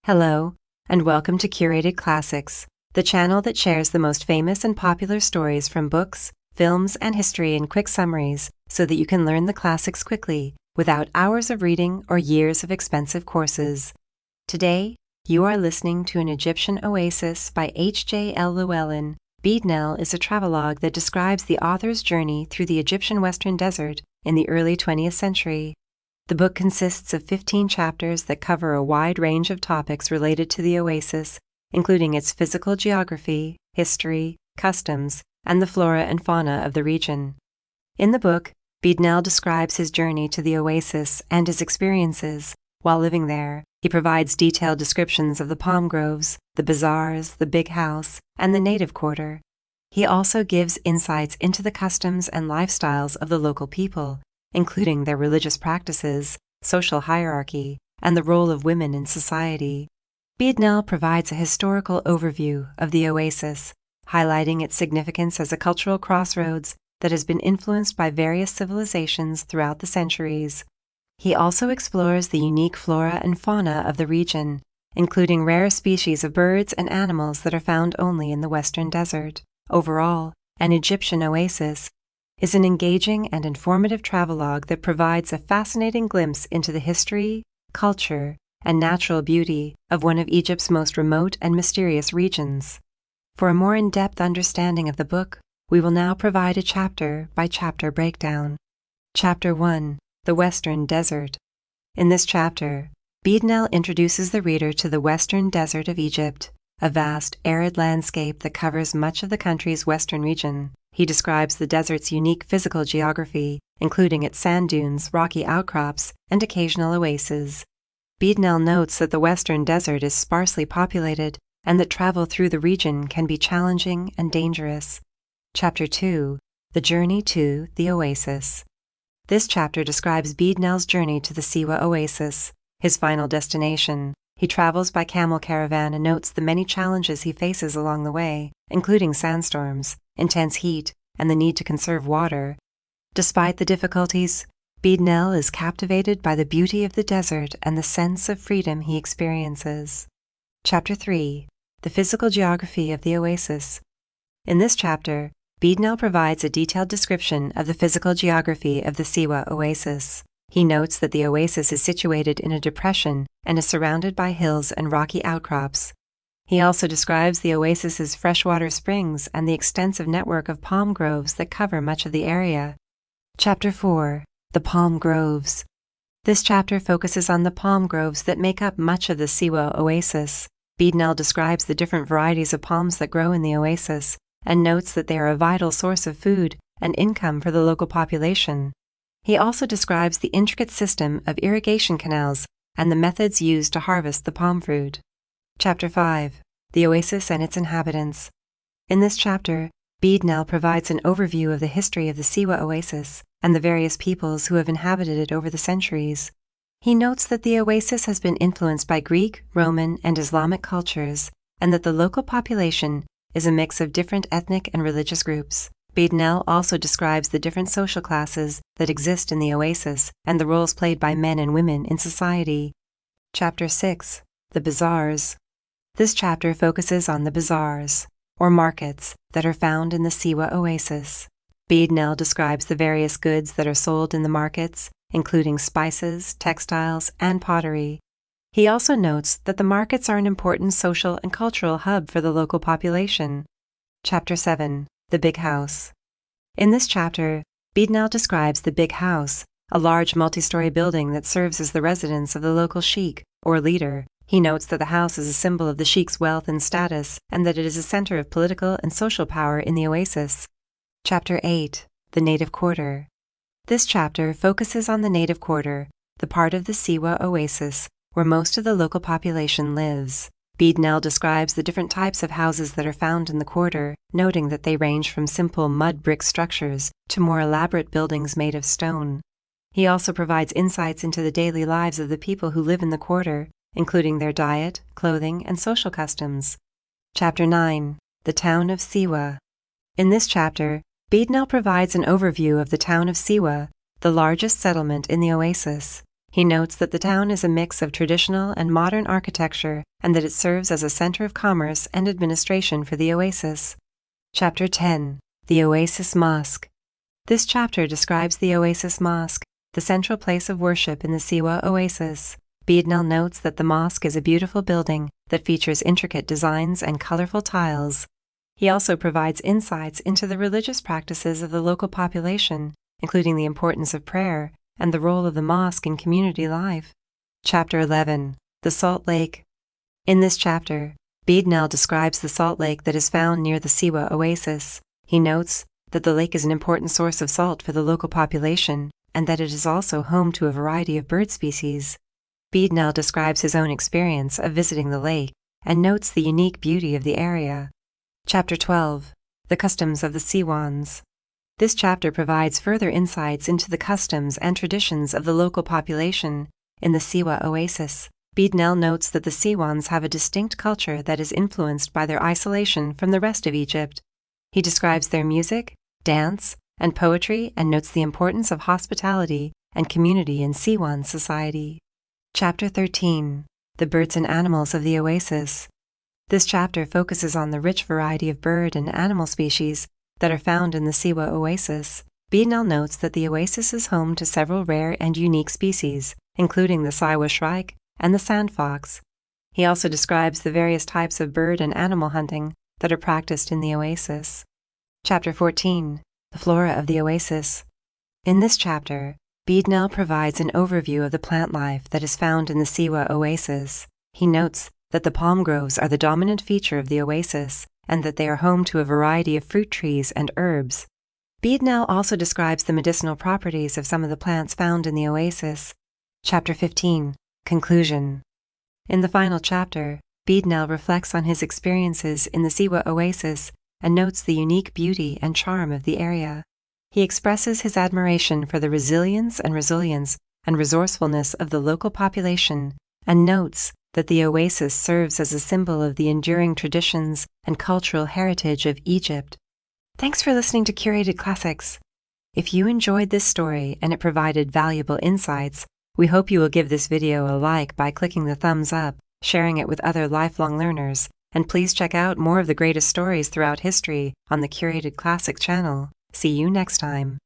Hello, and welcome to Curated Classics, the channel that shares the most famous and popular stories from books, films, and history in quick summaries so that you can learn the classics quickly without hours of reading or years of expensive courses. Today, you are listening to an Egyptian Oasis by H.J.L. Llewellyn. Beadnell is a travelogue that describes the author's journey through the Egyptian Western Desert in the early 20th century. The book consists of 15 chapters that cover a wide range of topics related to the oasis, including its physical geography, history, customs, and the flora and fauna of the region. In the book, Beadnell describes his journey to the oasis and his experiences while living there. He provides detailed descriptions of the palm groves, the bazaars, the big house, and the native quarter. He also gives insights into the customs and lifestyles of the local people, including their religious practices, social hierarchy, and the role of women in society. Beadnell provides a historical overview of the oasis, highlighting its significance as a cultural crossroads that has been influenced by various civilizations throughout the centuries. He also explores the unique flora and fauna of the region, including rare species of birds and animals that are found only in the Western Desert. Overall, an Egyptian Oasis is an engaging and informative travelogue that provides a fascinating glimpse into the history, culture, and natural beauty of one of Egypt's most remote and mysterious regions. For a more in-depth understanding of the book, we will now provide a chapter-by-chapter breakdown. Chapter 1. The Western Desert. In this chapter, Beadnell introduces the reader to the Western Desert of Egypt, a vast, arid landscape that covers much of the country's western region. He describes the desert's unique physical geography, including its sand dunes, rocky outcrops, and occasional oases. Beadnell notes that the Western Desert is sparsely populated and that travel through the region can be challenging and dangerous. Chapter 2. The Journey to the Oasis. This chapter describes Beadnell's journey to the Siwa Oasis, his final destination. He travels by camel caravan and notes the many challenges he faces along the way, including sandstorms, intense heat, and the need to conserve water. Despite the difficulties, Beadnell is captivated by the beauty of the desert and the sense of freedom he experiences. Chapter 3. The Physical Geography of the Oasis. In this chapter, Beadnell provides a detailed description of the physical geography of the Siwa Oasis. He notes that the oasis is situated in a depression and is surrounded by hills and rocky outcrops. He also describes the oasis's freshwater springs and the extensive network of palm groves that cover much of the area. Chapter 4. The Palm Groves. This chapter focuses on the palm groves that make up much of the Siwa Oasis. Beadnell describes the different varieties of palms that grow in the oasis and notes that they are a vital source of food and income for the local population. He also describes the intricate system of irrigation canals and the methods used to harvest the palm fruit. Chapter 5. The Oasis and its Inhabitants. In this chapter, Beadnell provides an overview of the history of the Siwa Oasis and the various peoples who have inhabited it over the centuries. He notes that the oasis has been influenced by Greek, Roman, and Islamic cultures, and that the local population is a mix of different ethnic and religious groups. Beadnell also describes the different social classes that exist in the oasis and the roles played by men and women in society. Chapter 6. The Bazaars. This chapter focuses on the bazaars, or markets, that are found in the Siwa Oasis. Beadnell describes the various goods that are sold in the markets, including spices, textiles, and pottery. He also notes that the markets are an important social and cultural hub for the local population. Chapter 7. The Big House. In this chapter, Beadnell describes the Big House, a large multi-story building that serves as the residence of the local sheikh, or leader. He notes that the house is a symbol of the sheikh's wealth and status, and that it is a center of political and social power in the oasis. Chapter 8. The Native Quarter. This chapter focuses on the native quarter, the part of the Siwa Oasis where most of the local population lives. Beadnell describes the different types of houses that are found in the quarter, noting that they range from simple mud brick structures to more elaborate buildings made of stone. He also provides insights into the daily lives of the people who live in the quarter, including their diet, clothing, and social customs. Chapter 9. The Town of Siwa. In this chapter, Beadnell provides an overview of the town of Siwa, the largest settlement in the oasis. He notes that the town is a mix of traditional and modern architecture and that it serves as a center of commerce and administration for the oasis. Chapter 10. The Oasis Mosque. This chapter describes the Oasis Mosque, the central place of worship in the Siwa Oasis. Beadnell notes that the mosque is a beautiful building that features intricate designs and colorful tiles. He also provides insights into the religious practices of the local population, including the importance of prayer and the role of the mosque in community life. Chapter 11. The Salt Lake. In this chapter, Beadnell describes the salt lake that is found near the Siwa Oasis. He notes that the lake is an important source of salt for the local population and that it is also home to a variety of bird species. Beadnell describes his own experience of visiting the lake and notes the unique beauty of the area. Chapter 12. The Customs of the Siwans. This chapter provides further insights into the customs and traditions of the local population in the Siwa Oasis. Beadnell notes that the Siwans have a distinct culture that is influenced by their isolation from the rest of Egypt. He describes their music, dance, and poetry and notes the importance of hospitality and community in Siwan society. Chapter 13. The Birds and Animals of the Oasis. This chapter focuses on the rich variety of bird and animal species that are found in the Siwa Oasis. Beadnell notes that the oasis is home to several rare and unique species, including the Siwa shrike and the sand fox. He also describes the various types of bird and animal hunting that are practiced in the oasis. Chapter 14. The Flora of the Oasis. In this chapter, Beadnell provides an overview of the plant life that is found in the Siwa Oasis. He notes that the palm groves are the dominant feature of the oasis and that they are home to a variety of fruit trees and herbs. Beadnell also describes the medicinal properties of some of the plants found in the oasis. Chapter 15. Conclusion. In the final chapter, Beadnell reflects on his experiences in the Siwa Oasis and notes the unique beauty and charm of the area. He expresses his admiration for the resilience and resourcefulness of the local population and notes that the oasis serves as a symbol of the enduring traditions and cultural heritage of Egypt. Thanks for listening to Curated Classics. If you enjoyed this story and it provided valuable insights, we hope you will give this video a like by clicking the thumbs up, sharing it with other lifelong learners, and please check out more of the greatest stories throughout history on the Curated Classics channel. See you next time.